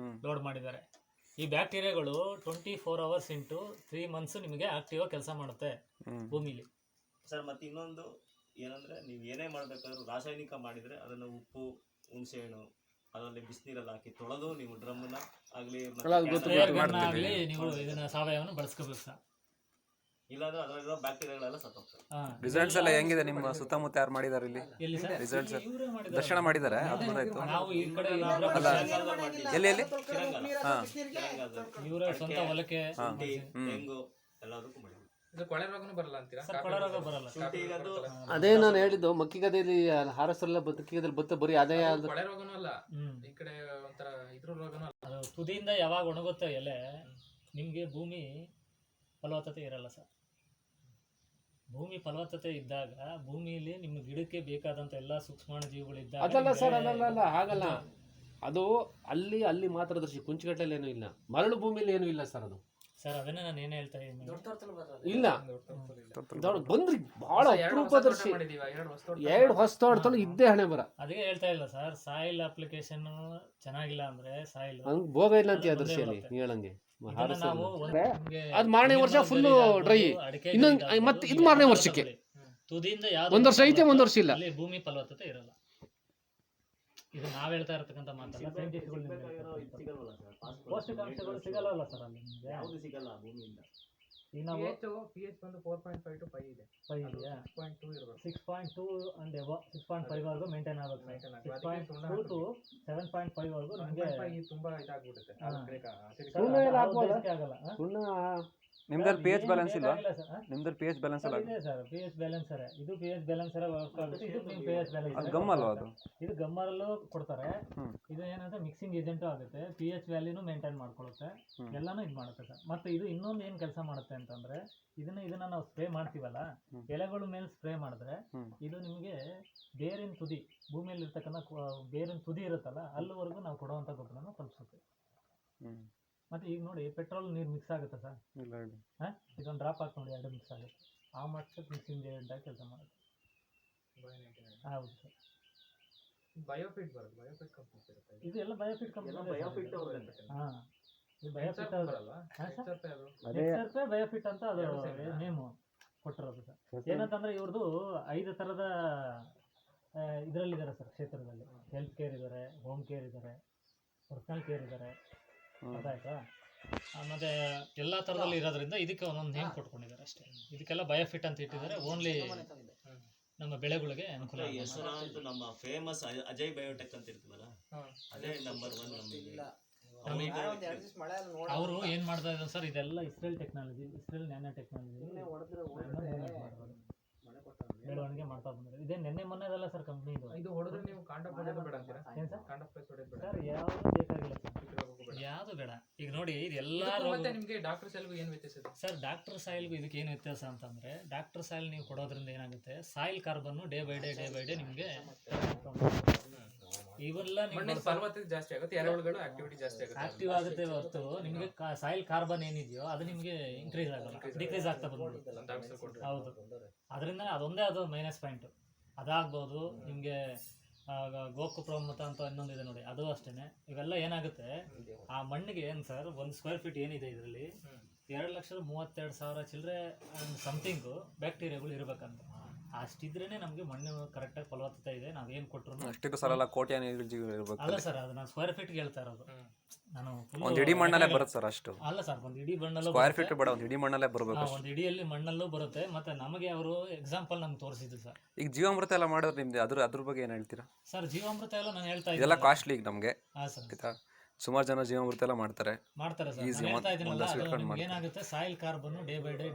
ಲೋಡ್ ಮಾಡಿದ್ದಾರೆ. ಈ ಬ್ಯಾಕ್ಟೀರಿಯಾಗಳು 24 hours ಇಂಟು 3 months ನಿಮಗೆ ಆಕ್ಟಿವ್ ಆಗಿ ಕೆಲಸ ಮಾಡುತ್ತೆ ಭೂಮಿಲಿ ಸರ್. ಮತ್ತೆ ಇನ್ನೊಂದು ಏನಂದ್ರೆ, ನೀವು ಏನೇ ಮಾಡ್ಬೇಕಾದ್ರೂ ರಾಸಾಯನಿಕ ಮಾಡಿದ್ರೆ ಅದನ್ನ ಉಪ್ಪು, ಹುಣಸೆಹಣ್ಣು ಅದರಲ್ಲಿ ಬಿಸಿನೀರಲ್ಲಿ ಹಾಕಿ ತೊಳೆದು ನೀವು ಡ್ರಮ್ನ ಆಗ್ಲಿ ನೀವು ಇದನ್ನ ಸಾವಯವನ್ನ ಬಳಸ್ಕೋಬೇಕು ಸರ್. ಇಲ್ಲಾಂದ್ರೆ ಅದರಲ್ಲಿರೋ ಬ್ಯಾಕ್ಟೀರಿಯಾಗಳೆಲ್ಲ ಸತ್ತೋಗ್ತವೆ. ರಿಸಲ್ಟ್ಸ್ ಎಲ್ಲ ಹೆಂಗಿದೆ ನಿಮ್ಮ ಸುತ್ತಮುತ್ತ? ಯಾರು ಮಾಡಿದಾರೆ ಇಲ್ಲಿ ರಿಸಲ್ಟ್ಸ್? ದರ್ಶನ ಮಾಡಿದ್ದಾರೆ, ನಾವು ಈ ಕಡೆ ಎಲ್ಲಿ ಎಲ್ಲಿ? ಇವರ ಸ್ವಂತ ಹೊಲಕ್ಕೆ ತೆಂಗು ಎಲ್ಲದಕ್ಕೂ ಮಾಡಿದ್ರು. ಇದು ಕೊಳೆ ರೋಗನೂ ಬರಲ್ಲ ಅಂತೀರಾ? ಕೊಳೆ ರೋಗ ಬರಲ್ಲ. ಅದೇ ನಾನು ಹೇಳಿದ್ದು, ಮಕ್ಕಿಗದಲ್ಲಿ ಹಾರಸಲ್ಲ, ಮಕ್ಕಿಗದಲ್ಲಿ ಬತ್ತ ಬರೀ ಅದೇ ಕೊಳೆ ರೋಗನೂ ಅಲ್ಲ, ಈ ಕಡೆ ಒಂಥರ ಇದ್ರ ರೋಗನೂ ಅಲ್ಲ. ಅದು ತುದಿಯಿಂದ ಯಾವಾಗ ಒಣಗುತ್ತೆ ಎಲೆ, ನಿಮ್ಗೆ ಭೂಮಿ ಫಲವತ್ತತೆ ಇರಲ್ಲ ಸರ್. ಭೂಮಿ ಫಲವತ್ತತೆ ಇದ್ದಾಗ ಭೂಮಿಯಲ್ಲಿ ನಿಮ್ಮ ಗಿಡಕ್ಕೆ ಬೇಕಾದಂತ ಎಲ್ಲಾ ಸೂಕ್ಷ್ಮಾಣು ಜೀವಿಗಳು ಇದ್ದಾಗ. ಅದಲ್ಲ ಸರ್, ಅಲ್ಲ ಹಾಗಲ್ಲ. ಅದು ಅಲ್ಲಿ ಮಾತ್ರ ದರ್ಶಿ, ಕುಂಚಗಟ್ಟಲ್ಲಿ ಏನೂ ಇಲ್ಲ, ಮರಳು ಭೂಮಿಲಿ ಏನೂ ಇಲ್ಲ ಸರ್. ಅದು ಸರ್ ಅದನ್ನೇ ನಾನು ಏನು ಹೇಳ್ತಾ ಇದ್ದೀನಿ, ಇಲ್ಲ ಬಂದ್ರಿ ಬಹಳ ಅಪರೂಪದರ್ಶಿ. ಮಾಡಿದೀವಿ, 2 ಹೊಸ ತೋಟ 2 ಹೊಸ ತೋಟದಲ್ಲಿ ಇದ್ದೇ ಹಣೆ ಬರ. ಅದಕ್ಕೆ ಹೇಳ್ತಾ ಇಲ್ಲ ಸರ್, ಸಾಯಿಲ್ ಅಪ್ಲಿಕೇಶನ್ ಚೆನ್ನಾಗಿಲ್ಲ ಅಂದ್ರೆ ಸಾಯಿಲ್ ಹಂಗೆ ಭೋಗ ಇಲ್ಲ ಅಂತ ದರ್ಶಿಯಲ್ಲಿ ಹೇಳಂಗೆ ನಾವು ಅದು ಮಾರನೇ ವರ್ಷ ಫುಲ್ಲು ಡ್ರೈ, ಇನ್ನೊಂದು ಮತ್ತೆ ಇದು ಮಾರನೇ ವರ್ಷಕ್ಕೆ ತುದಿಯಿಂದ ಒಂದು ವರ್ಷ ಐತೆ, ಒಂದು ವರ್ಷ ಇಲ್ಲ. ಅಲ್ಲಿ ಭೂಮಿ ಫಲವತ್ತತೆ ಇರಲ್ಲ. ಇದು ನಾವ್ ಹೇಳ್ತಾ ಇರತಕ್ಕಂತ ಮಾತಲ್ಲ, ಪೌಷ್ಟಿಕಾಂಶಗಳು ಸಿಗಲ್ಲ ಸರ್ ಅಲ್ಲಿ ನಿಮ್ಗೆ. ಯಾವುದು ಸಿಗಲ್ಲ ಭೂಮಿಯಿಂದ. ಈಗ ನಾವು pH ಬಂದು 4.5 to 5 ಇದೆ. 5 ಇದೆಯಾ, 6.2 ಇರಬೇಕು. 6.2 ಅಂಡ್ ಎಬೋ 6.5 ವರೆಗೂ ಮೇಂಟೈನ್ ಆಗಬೇಕು. Maintain ಆಗ್ಬೇಕು. 6.2 to 7.5 ವರೆಗೂ ನಿಮಗೆ 7.5 ತುಂಬಾ ಇದಾಗ್ಬಿಡುತ್ತೆ. ಅದು ಬೇಕಾ? ಸುಣ್ಣ ಎಲ್ಲ ಹಾಕ್ಬೋದಾ? ಆಗಲ್ಲ. ಸುಣ್ಣ ನಿಮ್ದಲ್ಲಿ ಪಿ ಎಚ್ ಬ್ಯಾಲೆನ್ಸ್ ಇಲ್ವಾ? ಇಲ್ಲ ಸರ್, ನಿಮ್ದಲ್ಲಿ ಪಿ ಎಚ್ ಬ್ಯಾಲೆನ್ಸ್ ಇಲ್ಲ? ಇದೆ ಸರ್, ಪಿ ಎಚ್ ಬ್ಯಾಲೆನ್ಸರ್. ಇದು ಪಿ ಎಚ್ ಬ್ಯಾಲೆನ್ಸರ್ ವರ್ಕ್ ಆಗುತ್ತೆ. ಇದು ನಿಮ್ಮ ಪಿ ಎಚ್ ಅದು ಬ್ಯಾಲೆನ್ಸ್ ಗಮ್ ಅಲ್ವಾ ಅದು? ಇದು ಗಮ್ಮರಲ್ಲೂ ಕೊಡ್ತಾರೆ. ಹ್ಮ್. ಇದು ಏನಂದ್ರೆ ಮಿಕ್ಸಿಂಗ್ ಏಜೆಂಟು ಆಗುತ್ತೆ, ಪಿ ಎಚ್ ವ್ಯಾಲ್ಯೂನು ಮೇಂಟೈನ್ ಮಾಡ್ಕೊಳ್ಳುತ್ತೆ, ಎಲ್ಲಾನು ಇದು ಮಾಡುತ್ತೆ ಸರ್. ಮತ್ತೆ ಇದು ಇನ್ನೊಂದು ಏನು ಕೆಲಸ ಮಾಡುತ್ತೆ ಅಂತಂದ್ರೆ, ಇದನ್ನ ನಾವು ಸ್ಪ್ರೇ ಮಾಡ್ತೀವಲ್ಲ, ಎಲೆಗಳ ಮೇಲೆ ಸ್ಪ್ರೇ ಮಾಡಿದ್ರೆ ಇದು ನಿಮಗೆ ಬೇರಿನ ತುದಿ, ಭೂಮಿಯಲ್ಲಿ ಇರ್ತಕ್ಕಂಥ ಬೇರಿನ ತುದಿ ಇರುತ್ತಲ್ಲ, ಅಲ್ಲಿವರೆಗೂ ನಾವು ಕೊಡುವಂಥ ಗೊಬ್ಬರನ ತಲುಪಿಸುತ್ತೆ. ಮತ್ತೆ ಈಗ ನೋಡಿ, ಪೆಟ್ರೋಲ್ ನೀರು ಮಿಕ್ಸ್ ಆಗುತ್ತೆ ಸರ್, ಹಾಂ, ಇದೊಂದು ಡ್ರಾಪ್ ಹಾಕಿ ನೋಡಿ, 2 ಮಿಕ್ಸ್ ಆಗುತ್ತೆ. ಆ ಮಟ್ಟಕ್ಕೆ ಮಿಕ್ಸಿಂಗ್ ಏಜೆಂಟಾಗಿ ಕೆಲಸ ಮಾಡುತ್ತೆ. ಹೌದು ಸರ್. ಬಯೋಫಿಟ್ ಬರುತ್ತೆ, ಬಯೋಫಿಟ್ ಕಂಪನಿ ಇರುತ್ತೆ. ಇದು ಎಲ್ಲ ಬಯೋಫಿಟ್ ಕಂಪನಿ. ಬಯೋಫಿಟ್ ಹಾಂ, ಇದು ಬಯೋಫಿಟ್ ಬರಲ್ವಾ? ಬಯೋಫಿಟ್ ಅಂತ ಅದು ನೇಮು ಕೊಟ್ಟಿರೋದು ಸರ್. ಏನಂತಂದ್ರೆ ಇವ್ರದ್ದು 5 ಥರದ ಇದರಲ್ಲಿದ್ದಾರೆ ಸರ್ ಕ್ಷೇತ್ರದಲ್ಲಿ. ಹೆಲ್ತ್ ಕೇರ್ ಇದ್ದಾರೆ, ಹೋಮ್ ಕೇರ್ ಇದ್ದಾರೆ, ಪರ್ಸನಲ್ ಕೇರ್ ಇದ್ದಾರೆ, ಗೊತ್ತಾಯ್ತಾ? ಮತ್ತೆ ಎಲ್ಲ ಥರದಲ್ಲಿ ಇರೋದ್ರಿಂದ ಇದಕ್ಕೆ ಒಂದೊಂದು ನೇಮ್ ಕೊಟ್ಕೊಂಡಿದ್ದಾರೆ ಅಷ್ಟೇ. ಇದಕ್ಕೆಲ್ಲ ಬಯೋಫಿಟ್ ಅಂತ ಇಟ್ಟಿದ್ದಾರೆ, ಓನ್ಲಿ ನಮ್ಮ ಬೆಳೆಗಳಿಗೆ ಅನುಕೂಲ ಆಗುತ್ತೆ. ಹೆಸರು ಅಂತೂ ನಮ್ಮ ಫೇಮಸ್ ಅಜಯ್ ಬಯೋಟೆಕ್ ಅಂತ ಇರ್ತದಲ್ಲ, ಅದೇ ನಂಬರ್ 1 ನಮಗೆ. ಅವರು ಏನು ಮಾಡ್ತಾ ಇದ್ದಾರೆ ಸರ್, ಇದೆಲ್ಲ Israel technology, Israel nano technology ಬೆಳವಣಿಗೆ ಮಾಡ್ತಾ ಬಂದಿದ್ದಾರೆ. ಇದೇ ನೆನ್ನೆ ಮೊನ್ನೆದಲ್ಲ ಸರ್ ಕಂಪ್ನಿ ಇದು. ಇದು ಹೊಡೆದ್ರೆ ನೀವು ಕಾಂಡ ಹೊಡೆಯೋದು ಬೇಡ ಅಂತೀರಾ? ಏನು ಸರ್? ಕಾಂಡ ಪ್ಲೇಸ್ ಹೊಡೆಯೋದು ಬೇಡ ಸರ್ ಯಾವುದು ಬೇಕಾಗಿಲ್ಲ ಸರ್, ಯಾವುದು ಬೇಡ. ಈಗ ನೋಡಿ, ಇದೆಲ್ಲ ಮತ್ತೆ ನಿಮಗೆ ಡಾಕ್ಟರ್ ಸೆಲ್ಗೂ ಏನು ವ್ಯತ್ಯಾಸ ಇದೆ ಸರ್? ಡಾಕ್ಟರ್ ಸಾಯಿಲ್ಗೂ ಇದಕ್ಕೆ ಏನು ವ್ಯತ್ಯಾಸ ಅಂತಂದರೆ, ಡಾಕ್ಟರ್ ಸಾಯಿಲ್ ನೀವು ಕೊಡೋದ್ರಿಂದ ಏನಾಗುತ್ತೆ, soil carbon day by day ನಿಮಗೆ ಇವೆಲ್ಲ ಮಣ್ಣಿನ ಫಲವತ್ತತೆ ಜಾಸ್ತಿ ಆಗುತ್ತೆ, ಎರೆಹುಳುಗಳು ಆಕ್ಟಿವಿಟಿ ಜಾಸ್ತಿ ಆಗುತ್ತೆ, ಆಕ್ಟಿವ್ ಆಗುತ್ತೆ ಹೊರತು ನಿಮಗೆ ಸಾಯಿಲ್ ಕಾರ್ಬನ್ ಏನಿದೆಯೋ ಅದು ನಿಮಗೆ ಇನ್ಕ್ರೀಸ್ ಆಗಲ್ಲ, ಡಿಕ್ರೀಸ್ ಆಗ್ತಾ ಬಂದ್ಬಿಡುತ್ತೆ. ಹೌದು, ಅದರಿಂದ ಅದೊಂದೇ ಅದು ಮೈನಸ್ ಪಾಯಿಂಟು. ಅದಾಗ್ಬೋದು ನಿಮಗೆ ಗೋಕುಪ್ರಮತ ಅಂತ ಇನ್ನೊಂದಿದೆ ನೋಡಿ, ಅದು ಅಷ್ಟೇ. ಇವೆಲ್ಲ ಏನಾಗುತ್ತೆ, ಆ ಮಣ್ಣಿಗೆ ಏನು ಸರ್, 1 ಸ್ಕ್ವೇರ್ ಫೀಟ್ ಏನಿದೆ ಇದರಲ್ಲಿ 2,32,000 ಚಿಲ್ಲರೆ ಸಮಥಿಂಗು ಬ್ಯಾಕ್ಟೀರಿಯಾಗಳು ಇರಬೇಕಂತ. ಅಷ್ಟಿದ್ರೇನೆ ನಮಗೆ ಮಣ್ಣು ಕರೆಕ್ಟಾಗಿ ಫಲವತ್ತತೆ ಇದೆ. ನಾವೇನು ಕೊಟ್ಟರು ಅಷ್ಟಿದ್ದು ಸರ್, ಎಲ್ಲ ಕೋಟ್ಯಾನು ಇರ್ಬೇಕು. ಅಲ್ಲ ಸರ್, ಅದು ನಾನು ಸ್ಕ್ವೇರ್ ಫೀಟ್ಗೆ ಹೇಳ್ತಾ ಇರೋದು. ನಾನು ಒಂದು ಇಡೀ ಮಣ್ಣಲ್ಲೇ ಬರುತ್ತೆ ಸರ್ ಅಷ್ಟು. ಅಲ್ಲ ಸರ್, ಒಂದು ಇಡೀ ಮಣ್ಣಲ್ಲೂ ಸ್ಕ್ವೇರ್ ಫೀಟ್ ಬೇಡ, ಒಂದು ಇಡೀ ಮಣ್ಣಲ್ಲೇ ಬರಬೇಕು. ಒಂದು ಇಡಿಯಲ್ಲಿ ಮಣ್ಣಲ್ಲೂ ಬರುತ್ತೆ. ಮತ್ತೆ ನಮಗೆ ಅವರು ಎಕ್ಸಾಂಪಲ್ ನಮ್ಗೆ ತೋರಿಸಿದ್ರು ಸರ್. ಈಗ ಜೀವಾಮೃತ ಎಲ್ಲ ಮಾಡಿದ್ರೆ ನಿಮ್ದು ಅದ್ರ ಬಗ್ಗೆ ಏನು ಹೇಳ್ತೀರಾ ಸರ್? ಜೀವಾಮೃತ ಎಲ್ಲ ನಾನು ಹೇಳ್ತಾ ಇದೆಲ್ಲ ಇದ್ದೀನಿ, ಕಾಸ್ಟ್ಲಿ ಈಗ ನಮಗೆ. ಹಾಂ ಸರ್, ಸುಮಾರು ಜನ ಜೀವಾಮೃತ ಎಲ್ಲ ಮಾಡ್ತಾರೆ ಸರ್. ನಾನು ಹೇಳ್ತಾ ಇದ್ದೀನಲ್ಲ, ಏನಾಗುತ್ತೆ, soil carbon day by day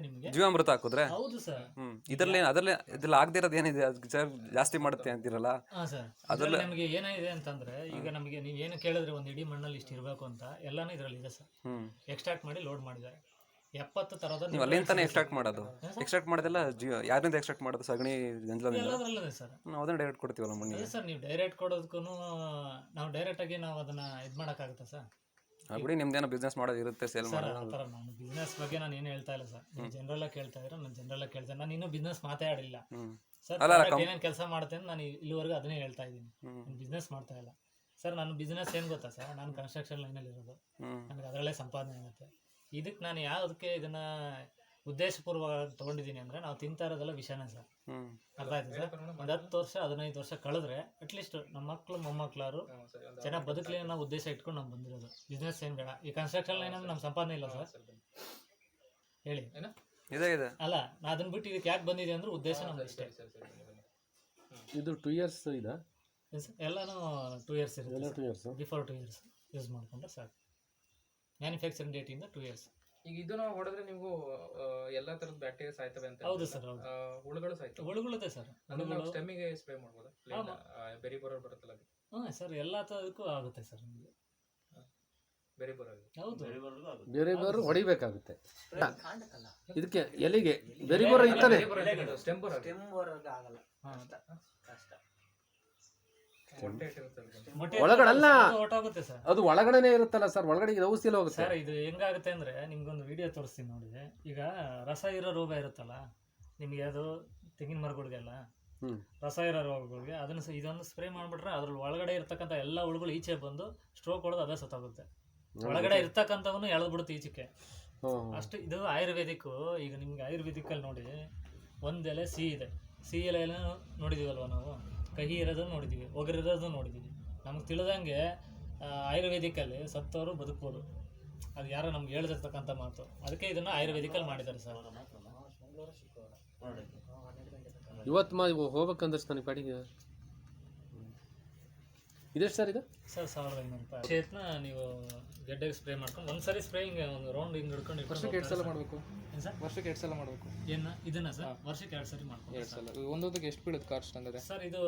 ನಿಮಗೆ ಜೀವಾಮೃತ ಹಾಕಿದ್ರೆ. ಹೌದು ಸರ್. ಇದೆಲ್ಲ ಆಗದಿರೋದು ಏನಿದೆ, ಅದು ಜಾಸ್ತಿ ಮಾಡುತ್ತೆ ಅಂತಿರಲ್ಲ. ಹಾಂ ಸರ್, ಅದರಲ್ಲಿ ನಮಗೆ ಏನಿದೆ ಅಂತಂದ್ರೆ, ಈಗ ನಮಗೆ ನೀವು ಏನು ಕೇಳಿದ್ರೆ ಒಂದು ಇಡೀ ಮಣ್ಣಲ್ಲಿ ಇಷ್ಟು ಇರಬೇಕು ಅಂತ ಎಲ್ಲಾನು ಇದರಲ್ಲಿ ಇದೆ ಸರ್. ಎಕ್ಸ್ಟ್ರಾಕ್ಟ್ ಮಾಡಿ ಲೋಡ್ ಮಾಡಿದ್ದಾರೆ 70 ಥರದ. ನೀವು ಅಲ್ಲಿಂತಾನೆ ಎಕ್ಸ್ಟ್ರಾಕ್ಟ್ ಮಾಡೋದು? ಎಕ್ಸ್ಟ್ರಾಕ್ಟ್ ಮಾಡೋದೆಲ್ಲ ಯಾರಿಂದ ಎಕ್ಸ್ಟ್ರಾಕ್ಟ್ ಮಾಡೋದು? ಸಗಣಿ ಗಂಜಲದಿಂದ? ಎಲ್ಲದರಲ್ಲೇ ಸರ್. ನಾವು ಅದನ್ನ ಡೈರೆಕ್ಟ್ ಕೊಡ್ತೀವಲ್ಲ ಮಣ್ಣಿಗೆ. ಸರ್, ನೀವು ಡೈರೆಕ್ಟ್ ಕೊಡೋದಕ್ಕೂ ನಾವು ಡೈರೆಕ್ಟಾಗಿ ನಾವು ಅದನ್ನ ಇದು ಮಾಡೋಕ್ಕಾಗುತ್ತಾ ಸರ್? ಬಿಡಿ, ನಿಮ್ದೇನೋ ಬಿಸ್ನೆಸ್ ಮಾಡೋದು ಇರುತ್ತೆ, ಸೇಲ್ ಸರ್. ಮಾಡೋದು. ಆ ಥರ ನಾನು ಬಿಸ್ನೆಸ್ ಬಗ್ಗೆ ನಾನು ಏನು ಹೇಳ್ತಾ ಇಲ್ಲ ಸರ್. ನೀವು ಜನರಲ್ಲ ಕೇಳ್ತಾ ಇದ್ರೆ ನಾನು ಜನರಲ್ಲ ಕೇಳ್ತೇನೆ. ನಾನು ಇನ್ನೂ ಬಿಸ್ನೆಸ್ ಮಾತಾಡಿಲ್ಲ ಸರ್. ಏನೇನು ಕೆಲಸ ಮಾಡ್ತೇನೆ ನಾನು ಇಲ್ಲಿವರೆಗೂ ಅದನ್ನೇ ಹೇಳ್ತಾ ಇದ್ದೀನಿ, ನಾನು ಬಿಸ್ನೆಸ್ ಮಾಡ್ತಾ ಇಲ್ಲ ಸರ್. ನಾನು ಬಿಸ್ನೆಸ್ ಏನು ಗೊತ್ತಾ ಸರ್, ನಾನು ಕನ್ಸ್ಟ್ರಕ್ಷನ್ ಲೈನಲ್ಲಿ ಇರೋದು, ನನಗೆ ಅದರಲ್ಲೇ ಸಂಪಾದನೆ ಆಗುತ್ತೆ. ಇದಕ್ಕೆ ನಾನು ಯಾವುದಕ್ಕೆ ಇದನ್ನ ಉದ್ದೇಶಪೂರ್ವವಾಗಿ ತೊಗೊಂಡಿದ್ದೀನಿ ಅಂದರೆ, ನಾವು ತಿಂತಾ ಇರೋದೆಲ್ಲ ವಿಷಯನೇ ಸರ್. ಅರ್ಥ ಆಯ್ತು ಸರ್? ಒಂದು 10 ವರ್ಷ 15 ವರ್ಷ ಕಳೆದ್ರೆ ಅಟ್ಲೀಸ್ಟ್ ನಮ್ಮ ಮಕ್ಕಳು ಮೊಮ್ಮಕ್ಕಳಾರು ಚೆನ್ನಾಗಿ ಬದುಕಲಿ ಅನ್ನೋ ಉದ್ದೇಶ ಇಟ್ಕೊಂಡು ನಾವು ಬಂದಿರೋದು. ಬಿಸ್ನೆಸ್ ಏನು ಬೇಡ. ಈ ಕನ್ಸ್ಟ್ರಕ್ಷನ್ ಲೈನ್ ಅಂದ್ರೆ ನಮ್ಮ ಸಂಪಾದನೆ ಇಲ್ಲ ಸರ್, ಹೇಳಿ. ಇದೆ ಅಲ್ಲ, ನಾ ಅದನ್ನ ಬಿಟ್ಟು ಇದಕ್ಕೆ ಯಾಕೆ ಬಂದಿದೆ ಅಂದ್ರೆ ಉದ್ದೇಶ ನಮ್ದು ಇಷ್ಟೇ. ಇದು 2 ಇಯರ್ಸ್ ಇದೆ, ಎಲ್ಲಾನು 2 ಇಯರ್ಸ್ ಇರುತ್ತೆ. 2 ಇಯರ್ಸ್ ಬಿಫೋರ್ 2 ಇಯರ್ಸ್ ಯೂಸ್ ಮಾಡಿಕೊಂಡ್ರೆ ಸಾಕು. ಮ್ಯಾನುಫ್ಯಾಕ್ಚರಿಂಗ್ ಡೇಟಿಂದ 2 ಇಯರ್ಸ್. ಈಗ ಇದು ನಾವು ಹೊಡೆದ್ರೆ ನೀವು ಎಲ್ಲಾ ತರದ ಬ್ಯಾಕ್ಟೀರಿಯಾ ಸಾಯ್ತವೆ ಅಂತ? ಹೌದು ಸರ್, ಹೌದು. ಹುಳುಗಳು ಸಾಯ್ತವೆ? ಹುಳುಗಳಿದೆ ಸರ್. ಸ್ಟೆಮ್ಮಿಗೆ ಸ್ಪ್ರೇ ಮಾಡ್ಬೋದಾ? ಬೆರಿ ಬರೋರು ಬರುತ್ತಲ್ಲ ಅದು? ಹಾಂ ಸರ್, ಎಲ್ಲ ಥರದಕ್ಕೂ ಆಗುತ್ತೆ ಸರ್ ನಿಮಗೆ. ಬೆರಿ ಬರೋದು? ಹೌದು, ಬೇರೆ ಹೊಡಿಬೇಕಾಗುತ್ತೆ ಇದಕ್ಕೆ. ಎಲೆಗೆ ಬೇರೆ ಬರೋ ಇರ್ತಾನೆ, ಸ್ಟೆಮ್ ಆಗಲ್ಲ, ಕಷ್ಟ. ಮೊಟ್ಟೆ ಒಳಗಡೆ ಅಲ್ಲ. ಹೊರಟೋಗುತ್ತೆ ಸರ್. ಅದು ಒಳಗಡೆನೆ ಇರುತ್ತಲ್ಲ ಸರ್, ಒಳಗಡೆ ಔಷಧಿ ಎಲ್ಲ ಹೋಗುತ್ತೆ. ಸರ್ ಇದು ಹೆಂಗಾಗುತ್ತೆ ಅಂದ್ರೆ ನಿಮ್ಗೊಂದು ವಿಡಿಯೋ ತೋರಿಸ್ತೀನಿ ನೋಡಿ. ಈಗ ರಸ ಇರೋ ರೋಗ ಇರುತ್ತಲ್ಲ ನಿಮ್ಗೆ ಅದು ತೆಂಗಿನ ಮರಗಳಿಗೆಲ್ಲ ಹ್ಮ್. ರಸ ಇರೋ ರೋಗಗಳಿಗೆ ಅದನ್ನು ಇದೊಂದು ಸ್ಪ್ರೇ ಮಾಡಿಬಿಟ್ರೆ ಅದ್ರಲ್ಲಿ ಒಳಗಡೆ ಇರ್ತಕ್ಕಂಥ ಎಲ್ಲ ಹುಳುಗಳು ಈಚೆ ಬಂದು ಸ್ಟ್ರೋಕ್ ಹೊಡೆದು ಅದೇ ಸತ್ತೋಗುತ್ತೆ. ಒಳಗಡೆ ಇರ್ತಕ್ಕಂಥವನು ಎಳೆದ್ಬಿಡುತ್ತೆ ಈಚೆಗೆ. ಅಷ್ಟು ಇದು ಆಯುರ್ವೇದಿಕ್. ಈಗ ನಿಮ್ಗೆ ಆಯುರ್ವೇದಿಕಲ್ಲಿ ನೋಡಿ ಒಂದು ಎಲೆ ಸಿಹಿ ಇದೆ, ಸಿಹಿ ಎಲೆ ನೋಡಿದೀವಲ್ವ ನಾವು, ಕಹಿ ಇರೋದನ್ನು ನೋಡಿದ್ದೀವಿ, ಒಗರಿರೋದು ನೋಡಿದ್ದೀವಿ. ನಮ್ಗೆ ತಿಳಿದಂಗೆ ಆಯುರ್ವೇದಿಕಲ್ಲಿ ಸತ್ತವರು ಬದುಕ್ಬೋದು, ಅದು ಯಾರೋ ನಮ್ಗೆ ಹೇಳ್ದಿರ್ತಕ್ಕಂಥ ಮಾತು. ಅದಕ್ಕೆ ಇದನ್ನು ಆಯುರ್ವೇದಿಕಲ್ಲಿ ಮಾಡಿದ್ದಾರೆ ಸರ್. ಇವತ್ತು ಹೋಗ್ಬೇಕಂದ್ರೆ ನನಗೆ ಪಾಡಿಗೆ ಇದೆಷ್ಟು ಸರ್ ಇದು? ಸರ್ 1500 ರೂಪಾಯಿ. ಶೇತ್ನ ನೀವು ಗೆಡ್ಡೆಗೆ ಸ್ಪ್ರೇ ಮಾಡ್ಕೊಂಡು ಒಂದ್ಸರಿ ಸ್ಪ್ರೇ ಹಿಂಗೆ ಒಂದು ರೌಂಡ್ ಹಿಂಗೆ ಹಿಡ್ಕೊಂಡು ವರ್ಷಕ್ಕೆ 2 ಸಲ ಮಾಡಬೇಕು. ಏನು ಸರ್? ವರ್ಷಕ್ಕೆ 2 ಸಲ ಮಾಡಬೇಕು. ಏನು ಇದನ್ನ ಸರ್ ವರ್ಷಕ್ಕೆ 2 ಸರಿ ಮಾಡ್ಕೊಂಡು 2 ಸಲ. ಒಂದೊಂದಕ್ಕೆ ಎಷ್ಟು ಬೀಳುತ್ತೆ ಕಾಸ್ಟ್ ಅಂದರೆ? ಸರ್ ಇದು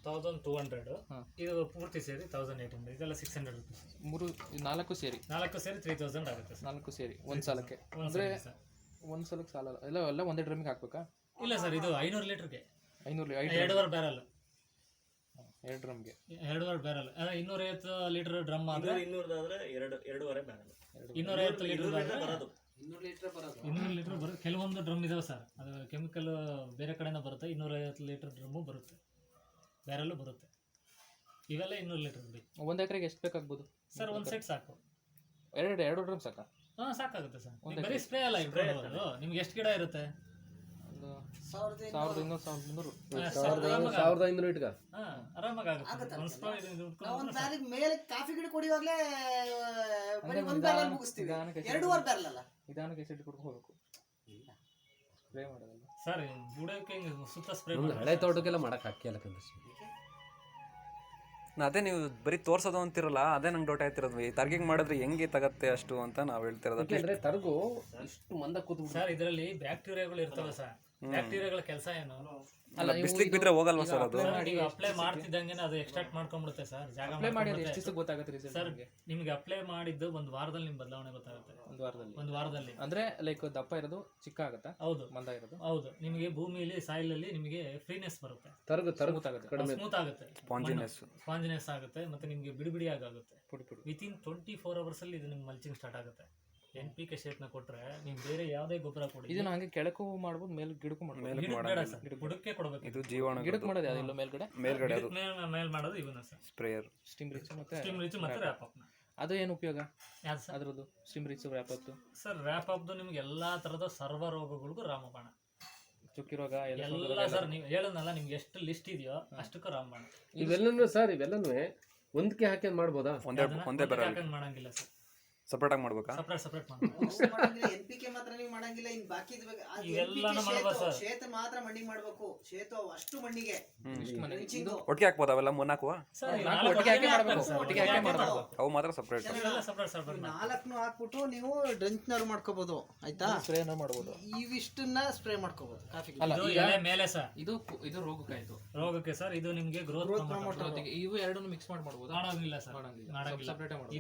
1200, ಇದು ಪೂರ್ತಿ ಸೇರಿ 1800, ಇದೆಲ್ಲ 600 ರುಪೀಸ್. 4 ಸೇರಿ 4 ಸೇರಿ 3000 ಆಗುತ್ತೆ ಸರ್. 4 ಸೇರಿ ಒಂದು ಸಲಕ್ಕೆ. ಅಂದರೆ ಒಂದು ಸಲಕ್ಕೆ ಸಾಲ ಎಲ್ಲ ಒಂದೇ ಡ್ರಮ್ಮಿಗೆ ಹಾಕ್ಬೇಕಾ? ಇಲ್ಲ ಸರ್, ಇದು 500 ಲೀಟ್ರಿಗೆ 500 2.5 ಬ್ಯಾರಲ್. 2 ಡ್ರಮ್ಗೆ 2.5 ಬ್ಯಾರಲ್. 250 ಲೀಟರ್ ಡ್ರಮ್ ಆದರೆ 200 2.5 ಬ್ಯಾರಲ್. 250 ಲೀಟರ್ ಬರೋದು 200 ಲೀಟರ್ ಬರುತ್ತೆ. ಕೆಲವೊಂದು ಡ್ರಮ್ ಇದಾವೆ ಸರ್, ಅದು ಕೆಮಿಕಲ್ ಬೇರೆ ಕಡೆಯಿಂದ ಬರುತ್ತೆ. 250 ಲೀಟರ್ ಡ್ರಮ್ಮು ಬರುತ್ತೆ, ಬ್ಯಾರಲ್ಲು ಬರುತ್ತೆ. ಇವೆಲ್ಲ 200 ಲೀಟರ್ ಬಿಡಿ. 1 ಎಕರೆಗೆ ಎಷ್ಟು ಬೇಕಾಗ್ಬೋದು ಸರ್? ಒಂದು ಸೆಟ್ ಸಾಕು. 2 ಡ್ರಮ್ ಸಾಕಾ? ಹಾಂ ಸಾಕಾಗುತ್ತೆ ಸರ್. ಬರೀ ಸ್ಪ್ರೇ ಅಲ್ಲ ಇಟ್ಕೊಳ್ಳೋದು. ನಿಮ್ಗೆ ಎಷ್ಟು ಗಿಡ ಇರುತ್ತೆ? 1200 1300. 1500 ಇಟ್ಕ. ಹಾಂ ಆರಾಮಾಗಿ ಆಗುತ್ತೆ. ಒಂದು ಸ್ಪ್ರೇ ಒಂದು ಬ್ಯಾರಿಗೆ ಮೇಲೆ ಕಾಫಿ ಗಿಡ ಕುಡಿಯುವಾಗಲೇ ಬರೀ ಒಂದು ಬ್ಯಾರಲ್ ಮುಗಿಸ್ತೀವಿ. 2.5 ಬ್ಯಾರಲ್ ಅಲ್ಲ, ನಿಧಾನಕ್ಕೆ ಎಸಿಡ್ ಕೊಡ್ಕೊಂಡು ಹೋಗ್ಬೇಕು. ಸ್ಪ್ರೇ ಮಾಡೋದಲ್ಲ ಸರ್. ಬುಡಕ್ಕೆ ಹಿಂಗೆ ಸುತ್ತ ಸ್ಪ್ರೇ ಹಳೆ ತೋಟಕ್ಕೆಲ್ಲ ಮಾಡಕ್ಕೆ ಹಾಕಿಲ್ಲ ಕಂದ್ರೆ. ಅದೇ ನೀವು ಬರೀ ತೋರ್ಸೋದು ಅಂತಿರಲ್ಲ, ಅದೇ ನಂಗೆ ಡೌಟ್ ಆಯ್ತಿರೋದು. ಈ ತರ್ಗಿಂಗ್ ಮಾಡಿದ್ರೆ ಹೆಂಗೆ ತಗತ್ತೆ ಅಷ್ಟು ಅಂತ ನಾವು ಹೇಳ್ತಿರೋದು. ಯಾಕೆಂದ್ರೆ ತರ್ಗು ಇಷ್ಟು ಮಂದ ಕೂತು ಸರ್. ಇದರಲ್ಲಿ ಬ್ಯಾಕ್ಟೀರಿಯಾಗಳು ಇರ್ತವೆ ಸರ್. ಬ್ಯಾಕ್ಟೀರಿಯಾಗಳ ಕೆಲಸ ಏನು? ಅಲ್ಲ, ಬಿಸ್ಲಿಗೆ ಬಿದ್ರೆ ಹೋಗಲ್ವಾ ಸರ್ ಅದು? ನೀವು ಅಪ್ಲೈ ಮಾಡ್ತಿದ್ದಂಗೆ ಅದು ಎಕ್ಸ್ಟ್ರಾಕ್ಟ್ ಮಾಡ್ಕೊಂಡ್ಬಿಡುತ್ತೆ ಸರ್. ಜಾಗ ಅಪ್ಲೈ ಮಾಡಿ ಅದು ಎಷ್ಟು ದಿವಸಕ್ಕೆ ಗೊತ್ತಾಗುತ್ತೆ ರಿಸಲ್ಟ್? ಸರ್ ನಿಮ್ಗೆ ಅಪ್ಲೈ ಮಾಡಿದ್ದು ಒಂದು ವಾರದಲ್ಲಿ ನಿಮ್ಗೆ ಬದಲಾವಣೆ ಗೊತ್ತಾಗುತ್ತೆ. ಒಂದು ವಾರದಲ್ಲಿ ಅಂದ್ರೆ ಲೈಕ್ ದಪ್ಪ ಇರೋದು ಚಿಕ್ಕ ಆಗುತ್ತಾ? ಹೌದು, ಮಂದ ಇರೋದು. ಹೌದು. ನಿಮಗೆ ಭೂಮಿಯಲ್ಲಿ ಸಾಯಿಲ್ ಅಲ್ಲಿ ನಿಮಗೆ ಫ್ರೀನೆಸ್ ಬರುತ್ತೆ, ತರ್ಗು ಸ್ಮೂತ್ ಆಗುತ್ತೆ, ಸ್ಪಾಂಜಿನೆಸ್ ಆಗುತ್ತೆ, ಮತ್ತೆ ನಿಮಗೆ ಬಿಡಿ ಆಗುತ್ತೆ. ವಿತಿನ್ 24 ಅವರ್ಸ್ ಅಲ್ಲಿ ಇದು ನಿಮ್ಗೆ ಮಲ್ಚಿಂಗ್ ಸ್ಟಾರ್ಟ್ ಆಗುತ್ತೆ. NPK ಶೇಪ್ನ ಕೊಟ್ರೆ ನೀವು ಬೇರೆ ಯಾವುದೇ ಗೊಬ್ಬರ ಕೊಡಿ. ಇದನ್ನ ಹಂಗೆ ಕೆಳಕ್ಕೂ ಮಾಡ್ಬೋದು, ಮೇಲೆ ಗಿಡಕ್ಕೂ ಮಾಡ್ಬೋದು. ಬುಡಕ್ಕೆ ಕೊಡಬೇಕು. ಇದು ಜೀವಾಣು ಗಿಡಕ್ಕೆ ಮಾಡೋದು ಯಾವ್ದಿಲ್ಲ, ಮೇಲ್ಗಡೆ ಮೇಲ್ ಮಾಡೋದು ಇವನ್ನ ಸರ್. ಸ್ಪ್ರೇಯರ್, ಸ್ಟಿಮ್ ರಿಚ್ ಮತ್ತೆ ರ್ಯಾಪ್ ಅಪ್. ಅದು ಏನು ಉಪಯೋಗ ಯಾವ್ದು ಸರ್? ಅದ್ರದ್ದು steam rich wrap up sir. Wrap ಅಪ್ದು ನಿಮ್ಗೆ ಎಲ್ಲಾ ತರದ ಸರ್ವ ರೋಗಗಳಿಗೂ ರಾಮಬಾಣ. ಚುಕ್ಕಿ ರೋಗ ಎಲ್ಲ ಸರ್. ನೀವು ಹೇಳೋದಲ್ಲ, ನಿಮ್ಗೆ ಎಷ್ಟು ಲಿಸ್ಟ್ ಇದೆಯೋ ಅಷ್ಟಕ್ಕೂ ರಾಮಬಾಣ. ಇವೆಲ್ಲನೂ ಸರ್, ಇವೆಲ್ಲನೂ ಒಂದಕ್ಕೆ ಹಾಕಿ ಮಾಡ್ಬೋದಾ? ಒಂದೇ ಬರ ಮಾಡಂಗಿಲ್ಲ ಸರ್. ಸಪ್ರೇಟ್ ಆಗಿ ಮಾಡ್ಬೇಕಾ? ಸಪ್ರೇಟ್ ಮಾಡಬೇಕು. NPK ಮಾತ್ರ ನೀವು ಮಾಡಂಗಿಲ್ಲ. ಇನ್ ಬಾಕಿ ಶೇತ ಮಾತ್ರ ಮಣ್ಣಿಗೆ ಮಾಡ್ಬೇಕು. ಶೇತು ಅಷ್ಟು ಮಣ್ಣಿಗೆ ಒಟ್ಟಿಗೆ ಹಾಕ್ಬೋದು ಅವೆಲ್ಲ 3-4? ಅವು ಮಾತ್ರ ಸಪ್ರೇಟ್. 4 ಹಾಕ್ಬಿಟ್ಟು ನೀವು ಡ್ರಂಚ್ನವ್ರು ಮಾಡ್ಕೋಬಹುದು. ಆಯ್ತಾ? ಸ್ಪ್ರೇನ ಮಾಡ್ಬೋದು. ಇವಿಷ್ಟನ್ನ ಸ್ಪ್ರೇ ಮಾಡ್ಕೋಬಹುದು ಕಾಫಿ. ಮೇಲೆ ಸರ್ ಇದು ರೋಗಕ್ಕಾಯ್ತು. ರೋಗಕ್ಕೆ ಸರ್. ಇದು ನಿಮ್ಗೆ ಗ್ರೋತ್ ಪ್ರಮೋಟರ್. ಇವು ಎರಡನ್ನು ಮಿಕ್ಸ್ ಮಾಡಿ ಮಾಡ್ಬೋದು? ಮಾಡೋಂಗಿಲ್ಲ ಸರ್, ಸಪ್ರೇಟ್ ಮಾಡ್ಬೋದು.